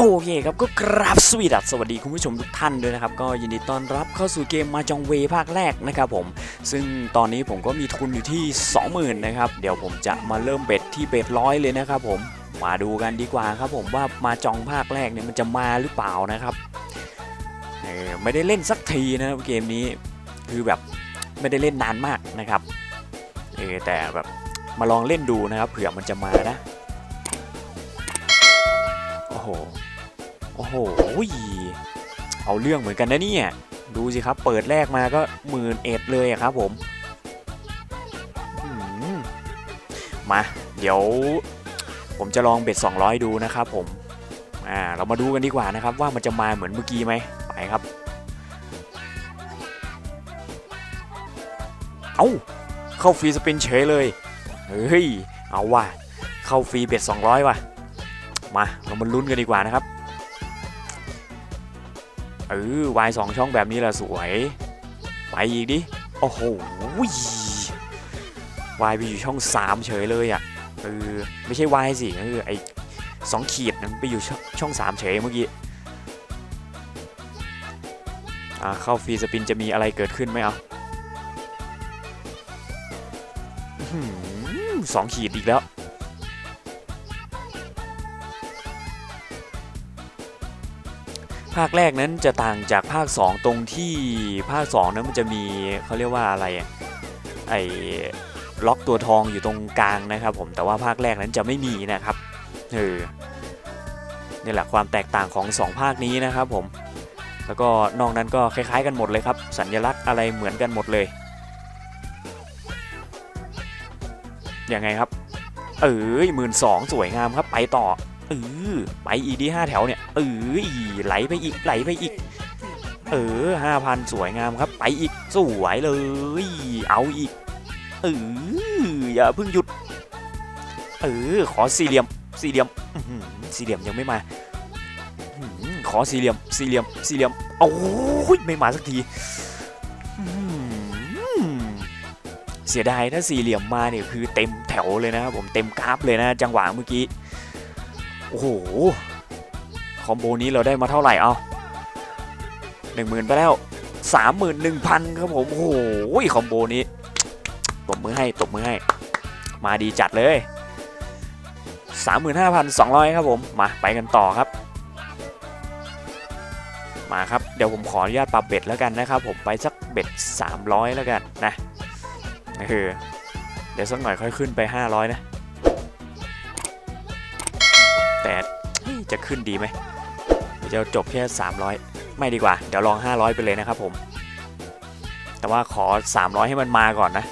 โอเคครับก็กราบสวัสดีคุณผู้ชมทุกท่านด้วยนะครับก็ยินดีต้อนรับเข้าสู่เกมมาจองเวภาคแรกนะครับผมซึ่งตอนนี้ผมก็มีทุนอยู่ที่ 20,000 นะครับเดี๋ยวผมจะมาเริ่มเบ็ดที่เบ็ดร้อยเลยนะครับผมมาดูกันดีกว่าครับผมว่ามาจองภาคแรกเนี่ยมันจะมาหรือเปล่านะครับไม่ได้เล่นสักทีนะเกมนี้คือแบบไม่ได้เล่นนานมากนะครับแต่แบบมาลองเล่นดูนะครับเผื่อมันจะมานะโอ้โหเอาเรื่องเหมือนกันนะเนี่ยดูสิครับเปิดแรกมาก็11,000เลยครับผมมาเดี๋ยวผมจะลองเบ็ด200ดูนะครับผมเรามาดูกันดีกว่านะครับว่ามันจะมาเหมือนเมื่อกี้ไหมไปครับเข้าฟรีสปินเฉยเลยเฮ้ยเอาว่ะเข้าฟรีเบ็ด200ว่ะมาเรามาลุ้นกันดีกว่านะครับวาย2ช่องแบบนี้แหละสวยไปอีกดิโอ้โหวายไปอยู่ช่อง3เฉยเลยอ่ะไม่ใช่วายสิไอ้2ขีดนั้นไปอยู่ช่อง3เฉยเมื่อกี้เข้าฟรีสปินจะมีอะไรเกิดขึ้นไหม2ขีดอีกแล้วภาคแรกนั้นจะต่างจากภาค2ตรงที่ภาค2นั้นมันจะมีเขาเรียกว่าอะไรไอ้ล็อกตัวทองอยู่ตรงกลางนะครับผมแต่ว่าภาคแรกนั้นจะไม่มีนะครับนี่แหละความแตกต่างของ2ภาคนี้นะครับผมแล้วก็นอกนั้นก็คล้ายๆกันหมดเลยครับสัญลักษณ์อะไรเหมือนกันหมดเลยยังไงครับ12,000สวยงามครับไปต่อไปอีกดี5แถวเนี่ยไหลไปอีก5,000สวยงามครับไปอีกสวยเลยเอาอีกอย่าเพิ่งหยุดขอสี่เหลี่ยมสี่เหลี่ยมยังไม่มาขอสี่เหลี่ยมโอ้ยไม่มาสักทีเสียดายถ้าสี่เหลี่ยมมาเนี่ยคือเต็มแถวเลยนะครับผมเต็มกราฟเลยนะจังหวะเมื่อกี้โอ้โหคอมโบนี้เราได้มาเท่าไหร่10,000ไปแล้ว 31,000 ครับผมโอ้โหคอมโบนี้ตบมือให้มาดีจัดเลย 35,200 ครับผมมาไปกันต่อครับมาครับเดี๋ยวผมขออนุญาตปรับเบ็ดแล้วกันนะครับผมไปสักเบ็ด300แล้วกันนะเดี๋ยวสักหน่อยค่อยขึ้นไป500นะแต่จะขึ้นดีไหมจะจบแค่300ไม่ดีกว่าเดี๋ยวลอง500ไปเลยนะครับผมแต่ว่าขอ300ให้มันมาก่อนนะ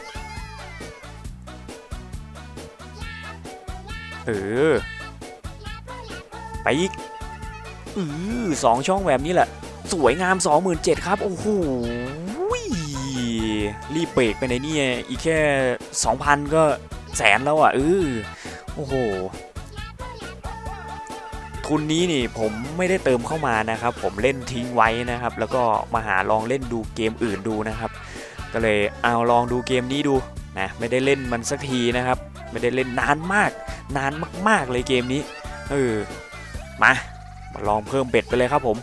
ไปอีก2ช่องแบบนี้แหละสวยงาม 27,000 ครับโอ้โหรีบเบรกไปในนี่อีกแค่ 2,000 ก็แสนแล้วโอ้โหทุนนี้นี่ผมไม่ได้เติมเข้ามานะครับผมเล่นทิ้งไว้นะครับแล้วก็มาหาลองเล่นดูเกมอื่นดูนะครับก็เลยเอาลองดูเกมนี้ดูนะไม่ได้เล่นมันสักทีนะครับไม่ได้เล่นนานมากเลยเกมนี้มาลองเพิ่มเบ็ดไปเลยครับผม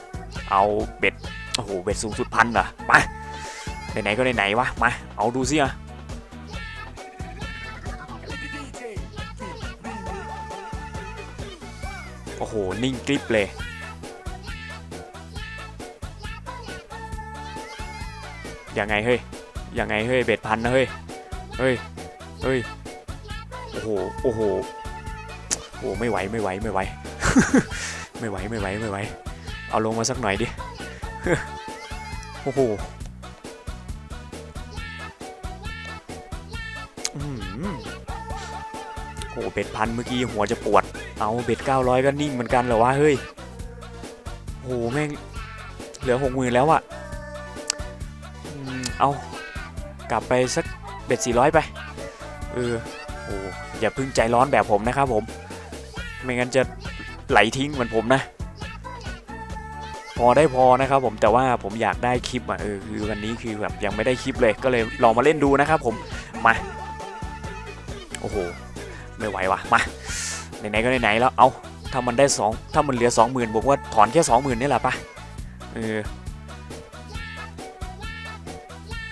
เอาเบ็ดโอ้โหเบ็ดสูงสุด1,000เหรอมาไหนก็ไหนวะมาเอาดูสิโอ้โหนิ่งกริบเลยยังไงเฮ้ยเบ็ด1,000นะเฮ้ยโอ้โหไม่ไหว ไม่ไหวเอาลงมาสักหน่อยดิโอ้โหเบ็ด1,000เมื่อกี้หัวจะปวดเอาเบ็ด900ก็นิ่งเหมือนกันเหรอวะเฮ้ยโหแม่งเหลือ 60,000 แล้วเอากลับไปสักเบ็ด400ไปอย่าเพิ่งใจร้อนแบบผมนะครับผมไม่งั้นจะไหลทิ้งเหมือนผมนะพอนะครับผมแต่ว่าผมอยากได้คลิปคือวันนี้คือแบบยังไม่ได้คลิปเลยก็เลยลองมาเล่นดูนะครับผมมาโอ้โหไม่ไหวว่ะมาไหนก็ไหนแล้วเอา ถ้ามันได้ถ้ามันเหลือ 20,000บอกว่าถอนแค่ 20,000นี่แหละปะ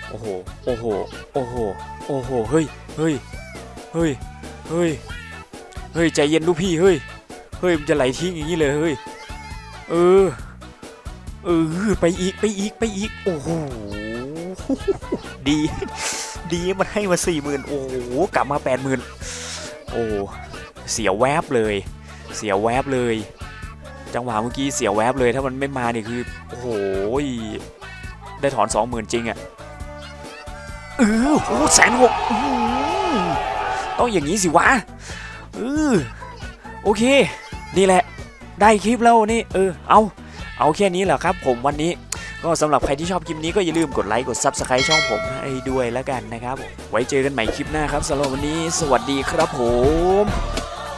โอ้โหโอ้โหโอ้โหโอ้โหเฮ้ยเฮ้ยเฮ้ยเฮ้ยเฮ้ยใจเย็นลูกพี่เฮ้ยเฮ้ยมันจะไหลทิ้งอย่างนี้เลยเฮ้ยไปอีกโอ้โหดีมันให้มา 40,000โอ้โหกลับมา 80,000โอ้เสียแวบเลยจังหวะเมื่อกี้เสียแวบเลยถ้ามันไม่มานี่คือโอ้โหได้ถอน 20,000จริงอ่ะโอ้160,000ต้องอย่างนี้สิวะโอเคนี่แหละได้คลิปแล้วนี่เอาแค่นี้แหละครับผมวันนี้ก็สำหรับใครที่ชอบคลิปนี้ก็อย่าลืมกดไลค์กด Subscribe ช่องผมให้ด้วยแล้วกันนะครับไว้เจอกันใหม่คลิปหน้าครับสำหรับวันนี้สวัสดีครับผม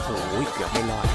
โอ้ยเกือบไม่รอด